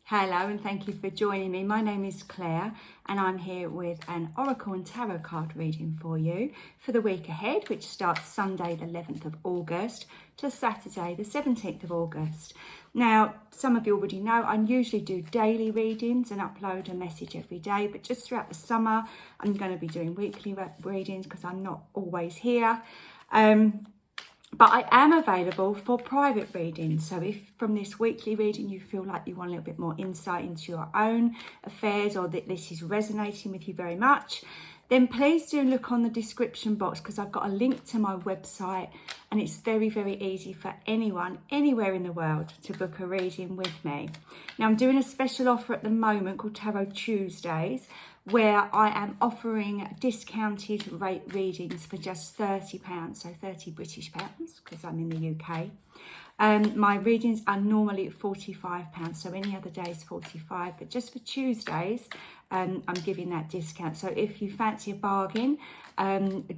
Hello and thank you for joining me. My name is Claire and I'm here with an Oracle and Tarot card reading for you for the week ahead, which starts Sunday the 11th of August to Saturday the 17th of August. Now, some of you already know I usually do daily readings and upload a message every day, but just throughout the summer I'm going to be doing weekly readings because I'm not always here. But I am available for private readings. So if from this weekly reading you feel like you want a little bit more insight into your own affairs, or that this is resonating with you very much, then please do look on the description box because I've got a link to my website, and it's very, very easy for anyone anywhere in the world to book a reading with me. Now I'm doing a special offer at the moment called Tarot Tuesdays, where I am offering discounted rate readings for just £30, so 30 British pounds, because I'm in the UK. My readings are normally £45, so any other day is 45, but just for Tuesdays, I'm giving that discount. So if you fancy a bargain,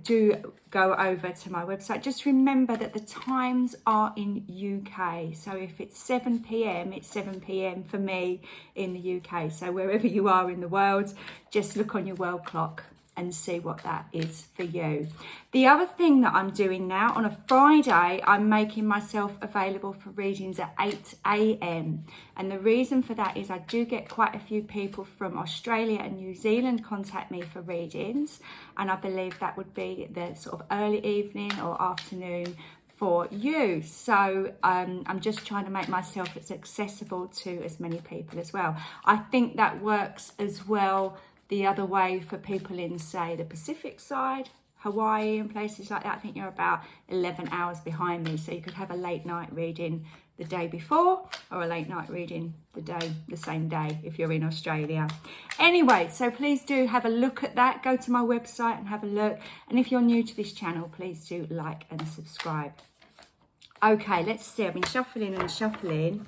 do go over to my website. Just remember that the times are in UK. So if it's 7 p.m, it's 7 p.m. for me in the UK. So wherever you are in the world, just look on your world clock and see what that is for you. The other thing that I'm doing now, on a Friday, I'm making myself available for readings at 8 a.m. And the reason for that is I do get quite a few people from Australia and New Zealand contact me for readings. And I believe that would be the sort of early evening or afternoon for you. So I'm just trying to make myself as accessible to as many people as well. I think that works as well the other way for people in, say, the Pacific side, Hawaii and places like that. I think you're about 11 hours behind me, so you could have a late night reading the day before or a late night reading the same day if you're in Australia. Anyway, so please do have a look at that. Go to my website and have a look. And if you're new to this channel, please do like and subscribe. Okay, let's see. I've been shuffling and shuffling.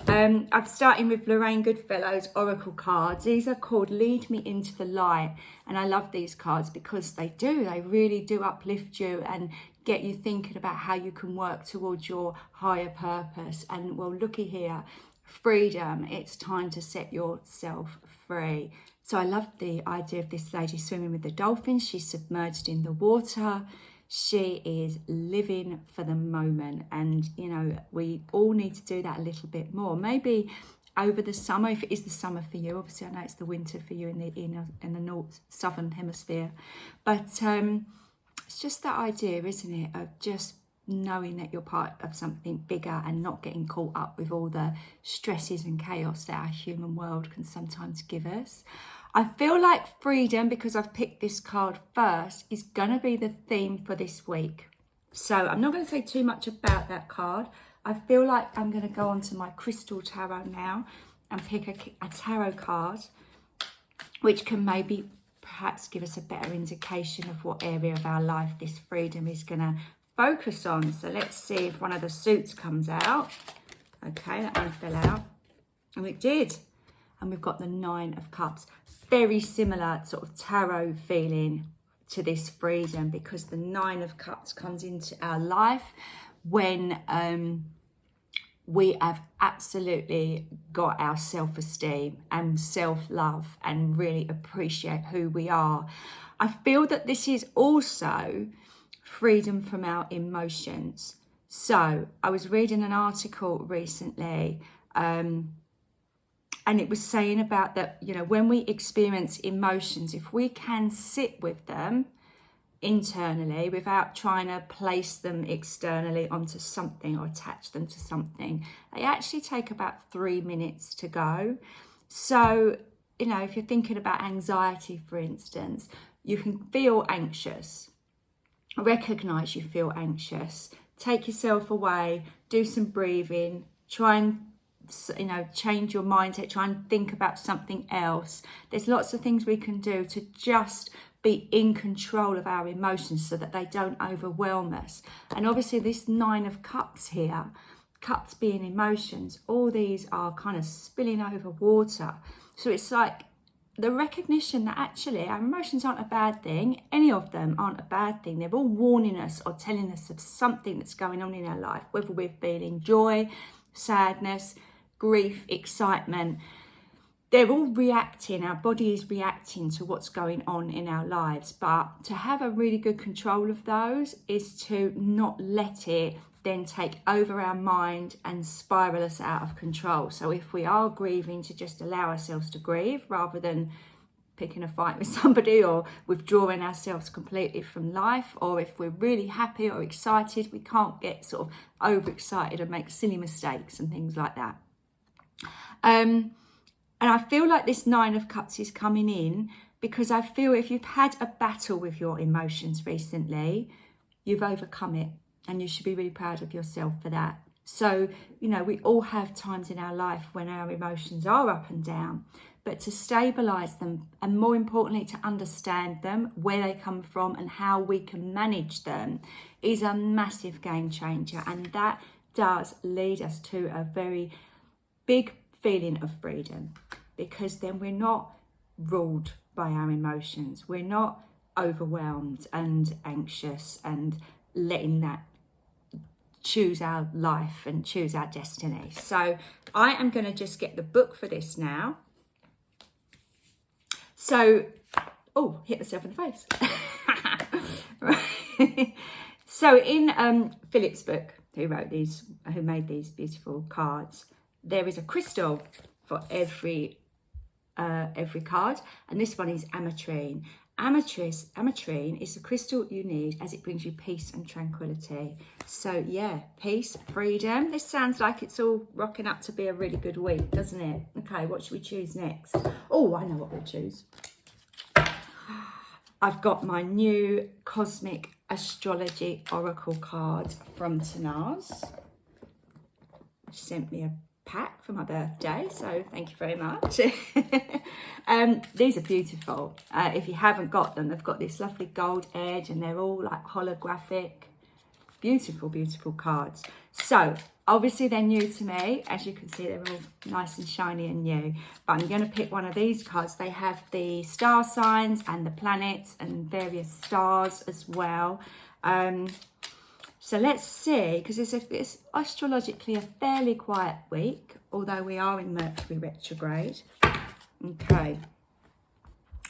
I'm starting with Lorraine Goodfellow's Oracle cards. These are called Lead Me Into the Light, and I love these cards because they really do uplift you and get you thinking about how you can work towards your higher purpose. And well, looky here, freedom, it's time to set yourself free. So I love the idea of this lady swimming with the dolphins. She's submerged in the water. She is living for the moment, and you know, we all need to do that a little bit more. Maybe over the summer, if it is the summer for you. Obviously I know it's the winter for you in the north southern hemisphere, but it's just that idea, isn't it, of just knowing that you're part of something bigger and not getting caught up with all the stresses and chaos that our human world can sometimes give us. I feel like freedom, because I've picked this card first, is going to be the theme for this week. So I'm not going to say too much about that card. I feel like I'm going to go on to my crystal tarot now and pick a tarot card, which can maybe perhaps give us a better indication of what area of our life this freedom is going to focus on. So let's see if one of the suits comes out. Okay, that one fell out. And it did. And we've got the 9 of Cups. Very similar sort of tarot feeling to this freedom, because the 9 of Cups comes into our life when we have absolutely got our self-esteem and self-love and really appreciate who we are. I feel that this is also freedom from our emotions. So I was reading an article recently, and it was saying about that, you know, when we experience emotions, if we can sit with them internally without trying to place them externally onto something or attach them to something, they actually take about 3 minutes to go. So, you know, if you're thinking about anxiety, for instance, you can feel anxious, recognize you feel anxious, take yourself away, do some breathing, try and change your mindset, try and think about something else. There's lots of things we can do to just be in control of our emotions so that they don't overwhelm us. And obviously this 9 of Cups here, cups being emotions, all these are kind of spilling over water. So it's like the recognition that actually our emotions aren't a bad thing. Any of them aren't a bad thing. They're all warning us or telling us of something that's going on in our life, whether we're feeling joy, sadness, grief, excitement, they're all reacting. Our body is reacting to what's going on in our lives. But to have a really good control of those is to not let it then take over our mind and spiral us out of control. So if we are grieving, to just allow ourselves to grieve rather than picking a fight with somebody or withdrawing ourselves completely from life. Or if we're really happy or excited, we can't get sort of overexcited and make silly mistakes and things like that. And I feel like this 9 of Cups is coming in because I feel if you've had a battle with your emotions recently, you've overcome it, and you should be really proud of yourself for that. So, you know, we all have times in our life when our emotions are up and down, but to stabilise them, and more importantly, to understand them, where they come from and how we can manage them, is a massive game changer. And that does lead us to a very big feeling of freedom, because then we're not ruled by our emotions. We're not overwhelmed and anxious and letting that choose our life and choose our destiny. So I am going to just get the book for this now. So, oh, hit myself in the face. Right. So in Philip's book, who made these beautiful cards, there is a crystal for every card, and this one is ametrine. Ametrine is the crystal you need as it brings you peace and tranquility. So yeah, peace, freedom. This sounds like it's all rocking up to be a really good week, doesn't it? Okay, what should we choose next? Oh, I know what we'll choose. I've got my new Cosmic Astrology Oracle card from Tanaz. She sent me a pack for my birthday, so thank you very much. These are beautiful. If you haven't got them, they've got this lovely gold edge and they're all like holographic. Beautiful, beautiful cards. So obviously they're new to me. As you can see, they're all nice and shiny and new, but I'm going to pick one of these cards. They have the star signs and the planets and various stars as well. So let's see, because it's astrologically a fairly quiet week, although we are in Mercury retrograde. Okay.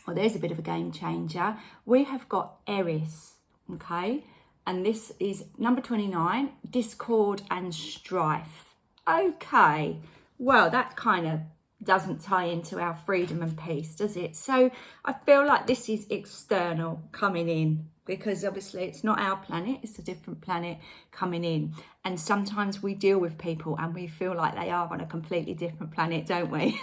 Well, there's a bit of a game changer. We have got Eris, okay? And this is number 29, Discord and Strife. Okay. Well, that kind of doesn't tie into our freedom and peace, does it? So I feel like this is external coming in, because obviously it's not our planet, it's a different planet coming in. And sometimes we deal with people and we feel like they are on a completely different planet, don't we?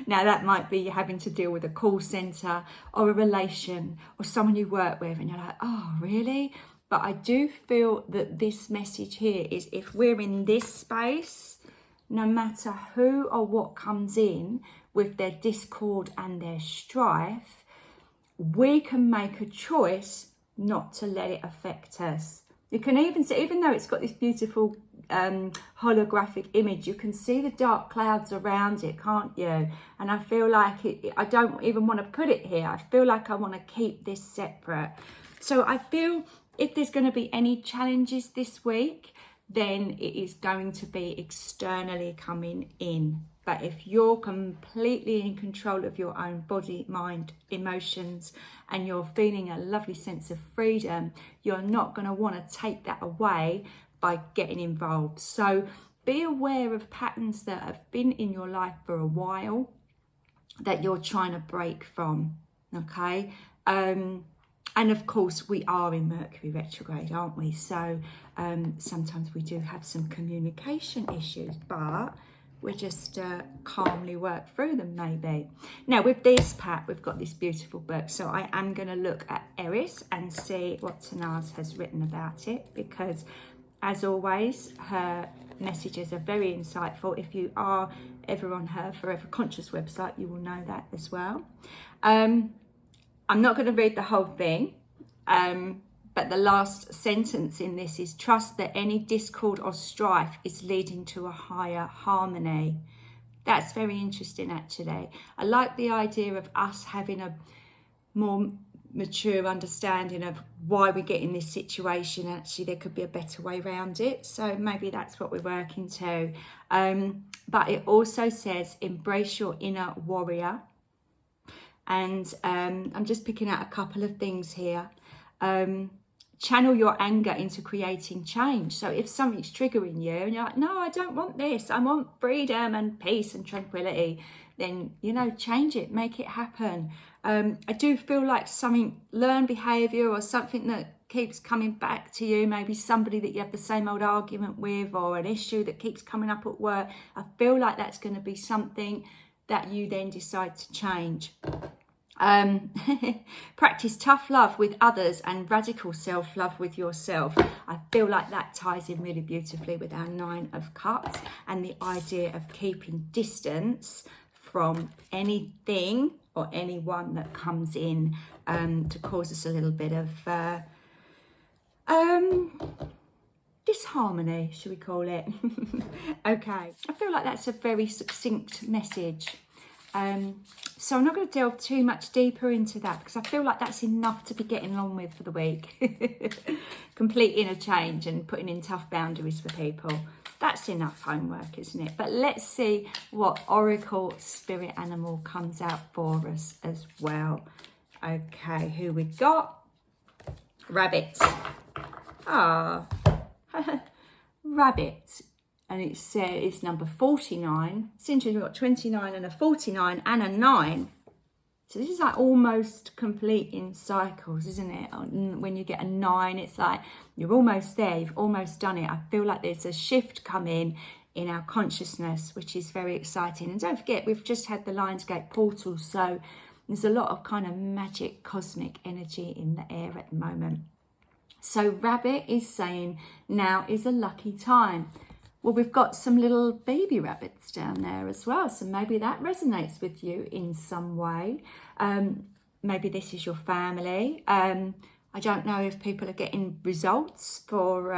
Now that might be having to deal with a call centre or a relation or someone you work with and you're like, oh, really? But I do feel that this message here is, if we're in this space, no matter who or what comes in with their discord and their strife, we can make a choice not to let it affect us. You can even see, even though it's got this beautiful holographic image, you can see the dark clouds around it, can't you? And I feel like I don't even want to put it here. I feel like I want to keep this separate. So I feel if there's going to be any challenges this week, then it is going to be externally coming in. But if you're completely in control of your own body, mind, emotions, and you're feeling a lovely sense of freedom, you're not going to want to take that away by getting involved. So be aware of patterns that have been in your life for a while that you're trying to break from, okay? And of course, we are in Mercury retrograde, aren't we? So sometimes we do have some communication issues, but we just calmly work through them, maybe. Now, with this pack, we've got this beautiful book. So I am going to look at Eris and see what Tanaz has written about it, because, as always, her messages are very insightful. If you are ever on her Forever Conscious website, you will know that as well. I'm not going to read the whole thing, but the last sentence in this is, trust that any discord or strife is leading to a higher harmony. That's very interesting, actually. I like the idea of us having a more mature understanding of why we get in this situation. Actually, there could be a better way around it. So maybe that's what we're working to. But it also says embrace your inner warrior. And I'm just picking out a couple of things here. Channel your anger into creating change. So if something's triggering you and you're like, no, I don't want this, I want freedom and peace and tranquility, then, you know, change it, make it happen. I do feel like something, learned behaviour or something that keeps coming back to you, maybe somebody that you have the same old argument with, or an issue that keeps coming up at work. I feel like that's going to be something that you then decide to change. Practice tough love with others and radical self-love with yourself. I feel like that ties in really beautifully with our 9 of Cups and the idea of keeping distance from anything or anyone that comes in to cause us a little bit of disharmony, should we call it? Okay, I feel like that's a very succinct message. So I'm not going to delve too much deeper into that because I feel like that's enough to be getting on with for the week. Complete inner change and putting in tough boundaries for people. That's enough homework, isn't it? But let's see what Oracle Spirit Animal comes out for us as well. Okay, who we got? Rabbit. Ah, Rabbit. And it's number 49. It's interesting, we've got 29 and a 49 and a 9. So this is like almost complete in cycles, isn't it? When you get a 9, it's like you're almost there, you've almost done it. I feel like there's a shift coming in our consciousness, which is very exciting. And don't forget, we've just had the Lionsgate portal, so there's a lot of kind of magic, cosmic energy in the air at the moment. So Rabbit is saying now is a lucky time. Well, we've got some little baby rabbits down there as well. So maybe that resonates with you in some way. Maybe this is your family. I don't know if people are getting results for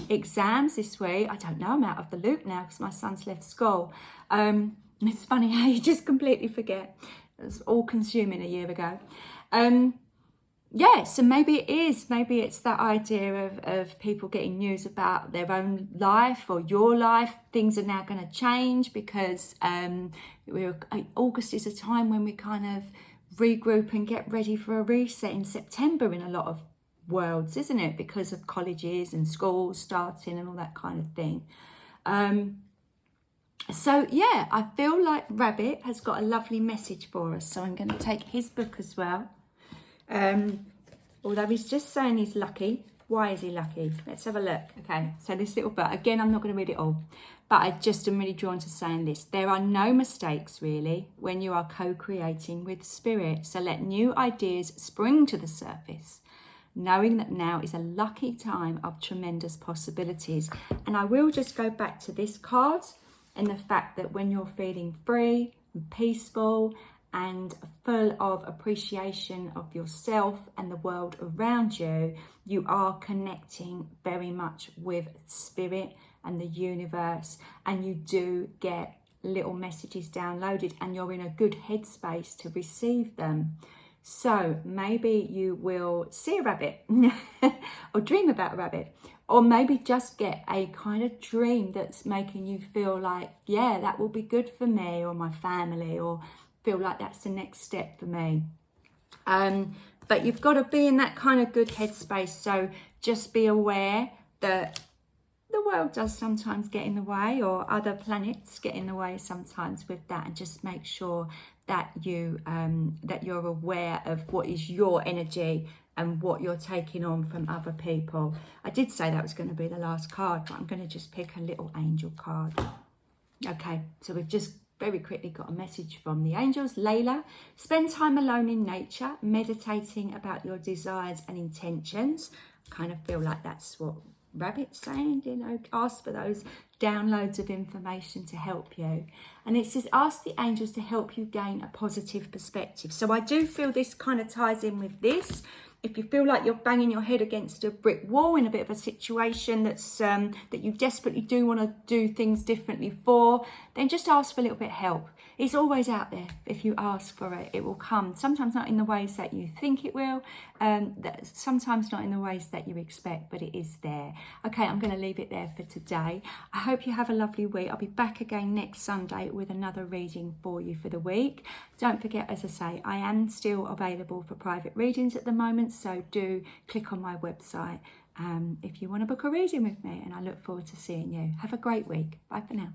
exams this week. I don't know. I'm out of the loop now because my son's left school. It's funny how you just completely forget. It was all consuming a year ago. Yeah, so maybe it is. Maybe it's that idea of people getting news about their own life or your life. Things are now going to change because August is a time when we kind of regroup and get ready for a reset in September in a lot of worlds, isn't it? Because of colleges and schools starting and all that kind of thing. So yeah, I feel like Rabbit has got a lovely message for us. So I'm going to take his book as well. Although he's just saying he's lucky. Why is he lucky? Let's have a look. Okay, so this little book, again, I'm not going to read it all, but I just am really drawn to saying this. There are no mistakes, really, when you are co-creating with spirit. So let new ideas spring to the surface, knowing that now is a lucky time of tremendous possibilities. And I will just go back to this card and the fact that when you're feeling free and peaceful and full of appreciation of yourself and the world around you, you are connecting very much with spirit and the universe, and you do get little messages downloaded and you're in a good headspace to receive them. So maybe you will see a rabbit or dream about a rabbit, or maybe just get a kind of dream that's making you feel like, yeah, that will be good for me or my family, or feel like that's the next step for me. But you've got to be in that kind of good headspace. So just be aware that the world does sometimes get in the way, or other planets get in the way sometimes with that, and just make sure that you that you're aware of what is your energy and what you're taking on from other people. I did say that was going to be the last card, but I'm going to just pick a little angel card. Okay, so we've just very quickly got a message from the angels. Layla, spend time alone in nature, meditating about your desires and intentions. I kind of feel like that's what Rabbit's saying, you know, ask for those downloads of information to help you. And it says, ask the angels to help you gain a positive perspective. So I do feel this kind of ties in with this. If you feel like you're banging your head against a brick wall in a bit of a situation that's that you desperately do want to do things differently for, then just ask for a little bit of help. It's always out there. If you ask for it, it will come. Sometimes not in the ways that you think it will, sometimes not in the ways that you expect, but it is there. Okay, I'm going to leave it there for today. I hope you have a lovely week. I'll be back again next Sunday with another reading for you for the week. Don't forget, as I say, I am still available for private readings at the moment, so do click on my website if you want to book a reading with me, and I look forward to seeing you. Have a great week. Bye for now.